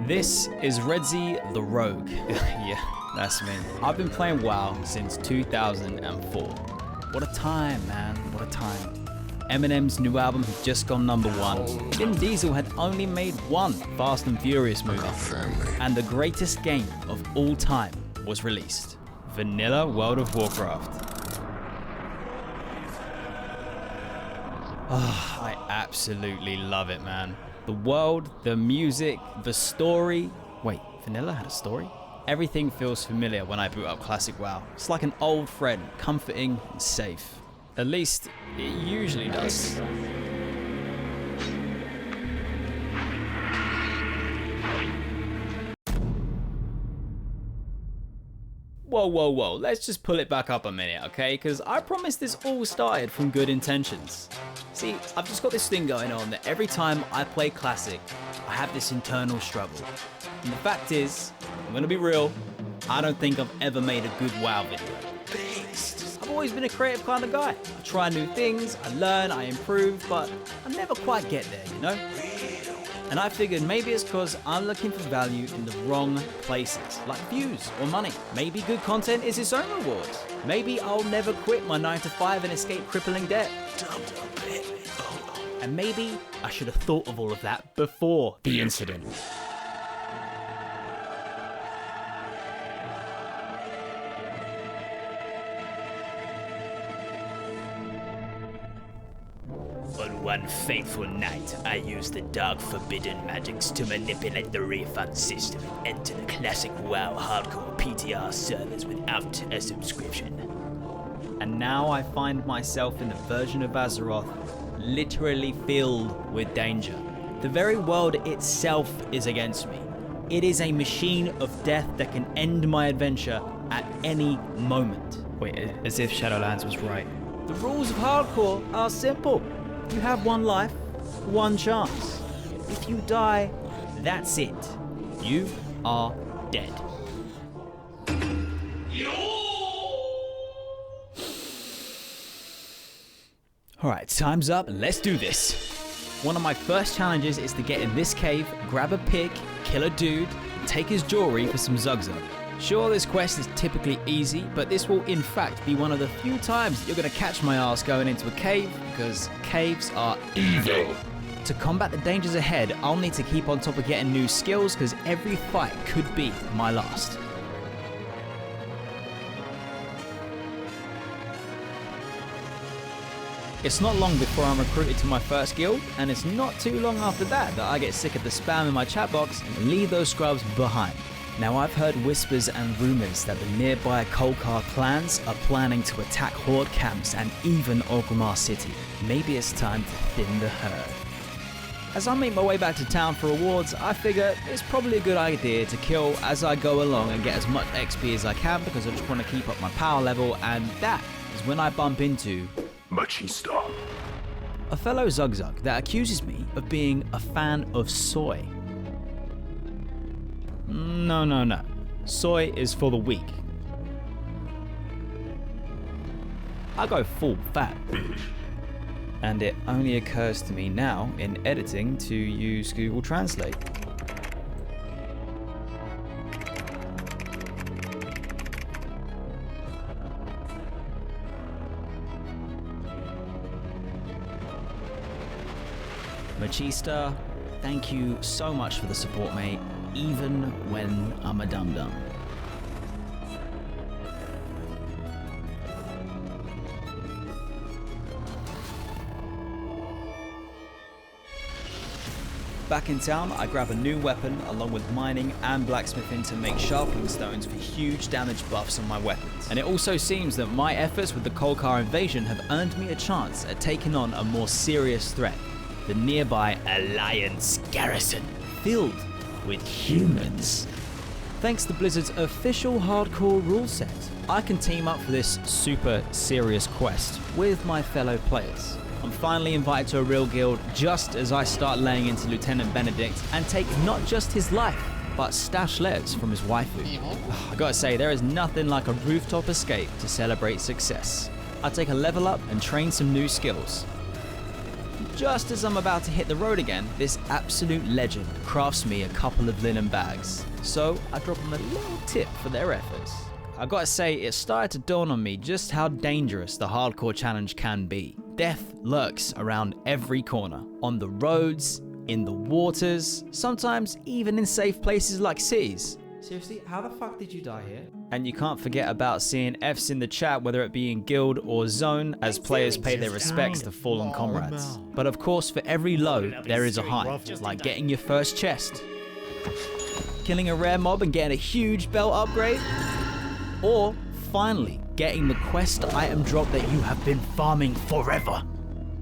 This is Redzy the Rogue. Yeah, that's me. I've been playing WoW since 2004. What a time, man, what a time. Eminem's new album had just gone #1. Vin Diesel had only made one Fast and Furious movie. And the greatest game of all time was released. Vanilla World of Warcraft. Oh, I absolutely love it, man. The world, the music, the story. Wait, Vanilla had a story? Everything feels familiar when I boot up Classic WoW. It's like an old friend, comforting and safe. At least, it usually does. Whoa, let's just pull it back up a minute, okay? Because I promise this all started from good intentions. See, I've just got this thing going on that every time I play Classic, I have this internal struggle. And the fact is, I'm gonna be real, I don't think I've ever made a good WoW video. I've always been a creative kind of guy. I try new things, I learn, I improve, but I never quite get there, you know? And I figured maybe it's because I'm looking for value in the wrong places, like views or money. Maybe good content is its own reward. Maybe I'll never quit my 9 to 5 and escape crippling debt. And maybe I should have thought of all of that before the incident. On one fateful night, I used the dark forbidden magics to manipulate the refund system and enter the Classic WoW Hardcore PTR servers without a subscription. And now I find myself in a version of Azeroth literally filled with danger. The very world itself is against me. It is a machine of death that can end my adventure at any moment. Wait, as if Shadowlands was right. The rules of Hardcore are simple. You have one life, one chance. If you die, that's it. You are dead. Alright, time's up, let's do this. One of my first challenges is to get in this cave, grab a pick, kill a dude, and take his jewelry for some Zugzug. Sure, this quest is typically easy, but this will in fact be one of the few times that you're going to catch my ass going into a cave, because caves are evil. To combat the dangers ahead, I'll need to keep on top of getting new skills, because every fight could be my last. It's not long before I'm recruited to my first guild, and it's not too long after that I get sick of the spam in my chat box and leave those scrubs behind. Now, I've heard whispers and rumours that the nearby Kolkar clans are planning to attack Horde camps and even Orgrimmar City. Maybe it's time to thin the herd. As I make my way back to town for rewards, I figure it's probably a good idea to kill as I go along and get as much XP as I can, because I just want to keep up my power level, and that is when I bump into Machista, a fellow Zugzug that accuses me of being a fan of soy. No. Soy is for the weak. I go full fat. And it only occurs to me now in editing to use Google Translate. Machista, thank you so much for the support, mate, even when I'm a dum-dum. Back in town, I grab a new weapon along with mining and blacksmithing to make sharpening stones for huge damage buffs on my weapons. And it also seems that my efforts with the Kolkar invasion have earned me a chance at taking on a more serious threat. The nearby Alliance garrison, filled with humans. Thanks to Blizzard's official hardcore rule set, I can team up for this super serious quest with my fellow players. I'm finally invited to a real guild just as I start laying into Lieutenant Benedict and take not just his life, but stash letters from his waifu. I gotta say, there is nothing like a rooftop escape to celebrate success. I take a level up and train some new skills. just as I'm about to hit the road again, this absolute legend crafts me a couple of linen bags. So I drop them a little tip for their efforts. I gotta say, it started to dawn on me just how dangerous the hardcore challenge can be. Death lurks around every corner, on the roads, in the waters, sometimes even in safe places like cities. Seriously, how the fuck did you die here? And you can't forget about seeing Fs in the chat, whether it be in guild or zone, as players pay their respects to fallen comrades. But of course, for every low, there is a high, like getting your first chest, killing a rare mob and getting a huge belt upgrade, or finally getting the quest item drop that you have been farming forever.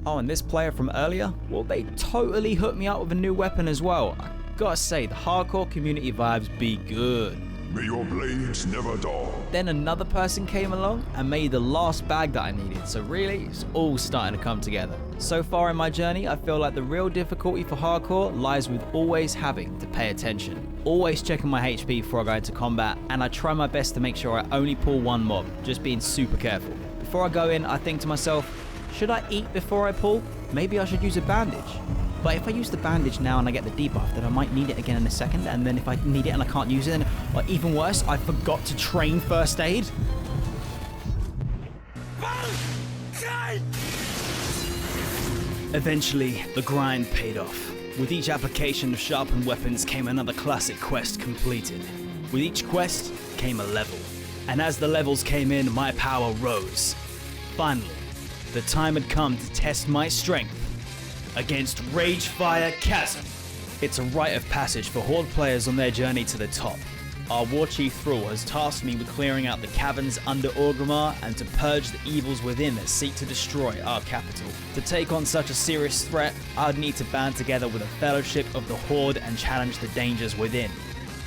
Oh, and this player from earlier, well, they totally hooked me up with a new weapon as well. I gotta say, the hardcore community vibes be good. May your blades never dull. Then another person came along and made the last bag that I needed, so really, it's all starting to come together. So far in my journey, I feel like the real difficulty for hardcore lies with always having to pay attention. Always checking my HP before I go into combat, and I try my best to make sure I only pull one mob, just being super careful. Before I go in, I think to myself, should I eat before I pull? Maybe I should use a bandage. But if I use the bandage now and I get the debuff, then I might need it again in a second, and then if I need it and I can't use it, or even worse, I forgot to train first aid. Eventually, the grind paid off. With each application of sharpened weapons came another classic quest completed. With each quest came a level. And as the levels came in, my power rose. Finally, the time had come to test my strength against Ragefire Chasm. It's a rite of passage for Horde players on their journey to the top. Our War Chief Thrall has tasked me with clearing out the caverns under Orgrimmar and to purge the evils within that seek to destroy our capital. To take on such a serious threat, I would need to band together with a fellowship of the Horde and challenge the dangers within.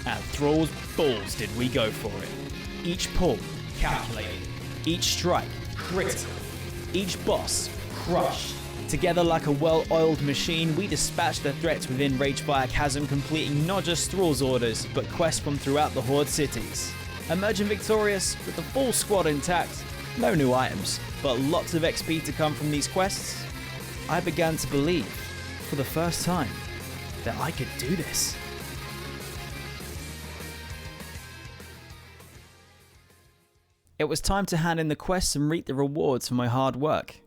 And Thrall's balls did we go for it. Each pull, calculated. Each strike, critical. Each boss, crushed. Together like a well-oiled machine, we dispatched the threats within Ragefire Chasm, completing not just Thrall's orders, but quests from throughout the Horde cities. Emerging victorious, with the full squad intact, no new items, but lots of XP to come from these quests, I began to believe, for the first time, that I could do this. It was time to hand in the quests and reap the rewards for my hard work.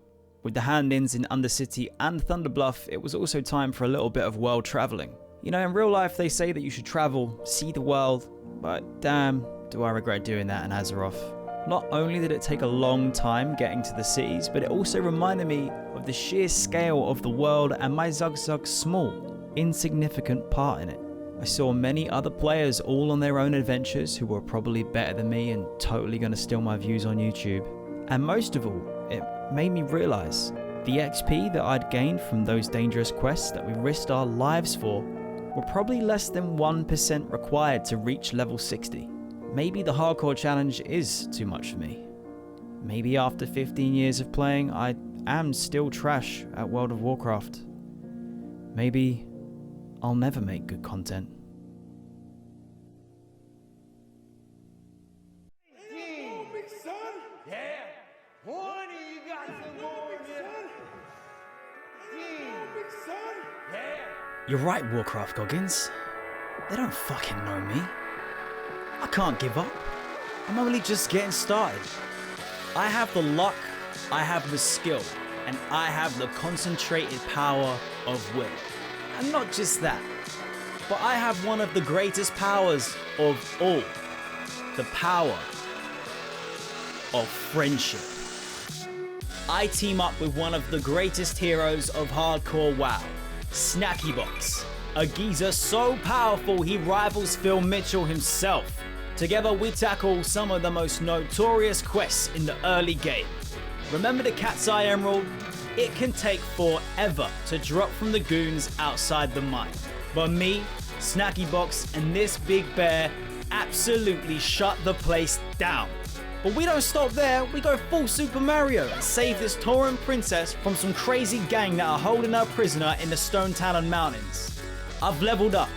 With the hand-ins in Undercity and Thunderbluff, it was also time for a little bit of world travelling. You know, in real life they say that you should travel, see the world, but damn, do I regret doing that in Azeroth. Not only did it take a long time getting to the cities, but it also reminded me of the sheer scale of the world and my Zugzug's small, insignificant part in it. I saw many other players all on their own adventures who were probably better than me and totally going to steal my views on YouTube. And most of all, it made me realise the XP that I'd gained from those dangerous quests that we risked our lives for were probably less than 1% required to reach level 60. Maybe the hardcore challenge is too much for me. Maybe after 15 years of playing, I am still trash at World of Warcraft. Maybe I'll never make good content. You're right, Warcraft Goggins. They don't fucking know me. I can't give up. I'm only just getting started. I have the luck, I have the skill, and I have the concentrated power of will. And not just that, but I have one of the greatest powers of all. The power of friendship. I team up with one of the greatest heroes of hardcore WoW. Snackybox, a geezer so powerful he rivals Phil Mitchell himself. Together we tackle some of the most notorious quests in the early game. Remember the Cat's Eye Emerald? It can take forever to drop from the goons outside the mine. But me, Snackybox, and this big bear absolutely shut the place down. But we don't stop there, we go full Super Mario and save this Tauren princess from some crazy gang that are holding her prisoner in the Stone Talon Mountains. I've leveled up.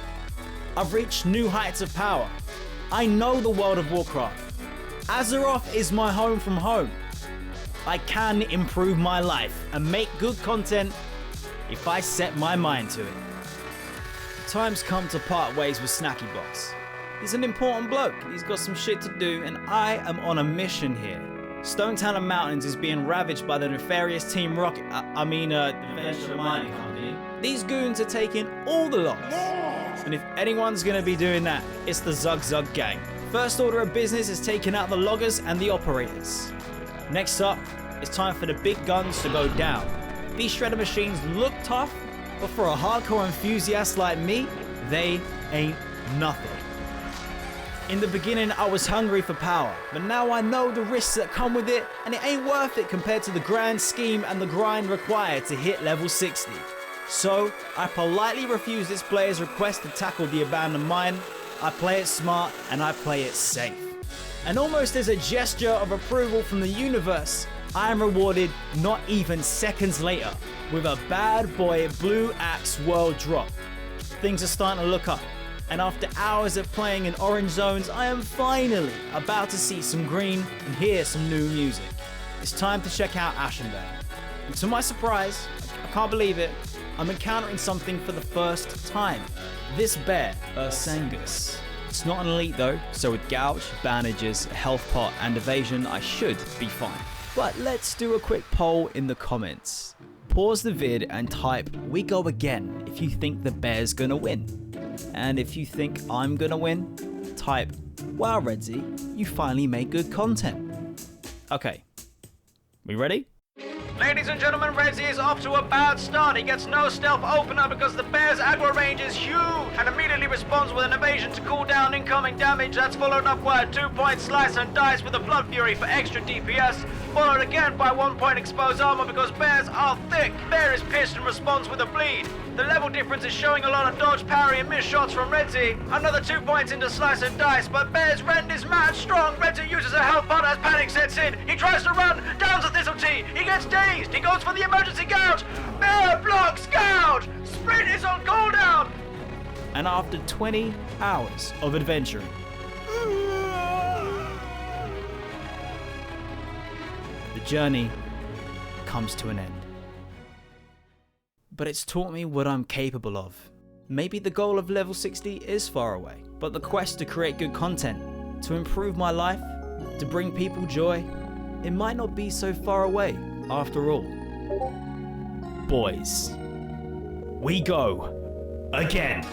I've reached new heights of power. I know the world of Warcraft. Azeroth is my home from home. I can improve my life and make good content if I set my mind to it. The time's come to part ways with Snackybox. He's an important bloke, he's got some shit to do, and I am on a mission here. Stone Talon Mountains is being ravaged by the nefarious Team Rocket, the Venture Mining Company. These goons are taking all the logs. And if anyone's gonna be doing that, it's the Zug Zug gang. First order of business is taking out the loggers and the operators. Next up, it's time for the big guns to go down. These shredder machines look tough, but for a hardcore enthusiast like me, they ain't nothing. In the beginning, I was hungry for power, but now I know the risks that come with it, and it ain't worth it compared to the grand scheme and the grind required to hit level 60. So, I politely refuse this player's request to tackle the abandoned mine. I play it smart, and I play it safe. And almost as a gesture of approval from the universe, I am rewarded not even seconds later with a bad boy blue axe world drop. Things are starting to look up, and after hours of playing in orange zones, I am finally about to see some green and hear some new music. It's time to check out Ashenvale. And to my surprise, I can't believe it, I'm encountering something for the first time. This bear, Ursangus. It's not an elite though, so with gouge, bandages, a health pot and evasion, I should be fine. But let's do a quick poll in the comments. Pause the vid and type "we go again" if you think the bear's gonna win. And if you think I'm gonna win, type "wow Redzy, you finally made good content." Okay, we ready? Ladies and gentlemen, Redzy is off to a bad start. He gets no stealth opener because the bear's aggro range is huge and immediately responds with an evasion to cool down incoming damage. That's followed up by a 2-point slice and dice with a Blood Fury for extra DPS, followed again by 1-point exposed armor because bears are thick. Bear is pissed and responds with a bleed. The level difference is showing a lot of dodge, parry and miss shots from Redzy. Another 2 points into slice and dice, but Bear's rend is mad strong. Redzy uses a health pot as panic sets in. He tries to run, downs a Thistle Tea. He gets dazed, he goes for the emergency gouge. Bear blocks gouge. Sprint is on cooldown. And after 20 hours of adventuring, the journey comes to an end. But it's taught me what I'm capable of. Maybe the goal of level 60 is far away, but the quest to create good content, to improve my life, to bring people joy, it might not be so far away after all. Boys, we go again.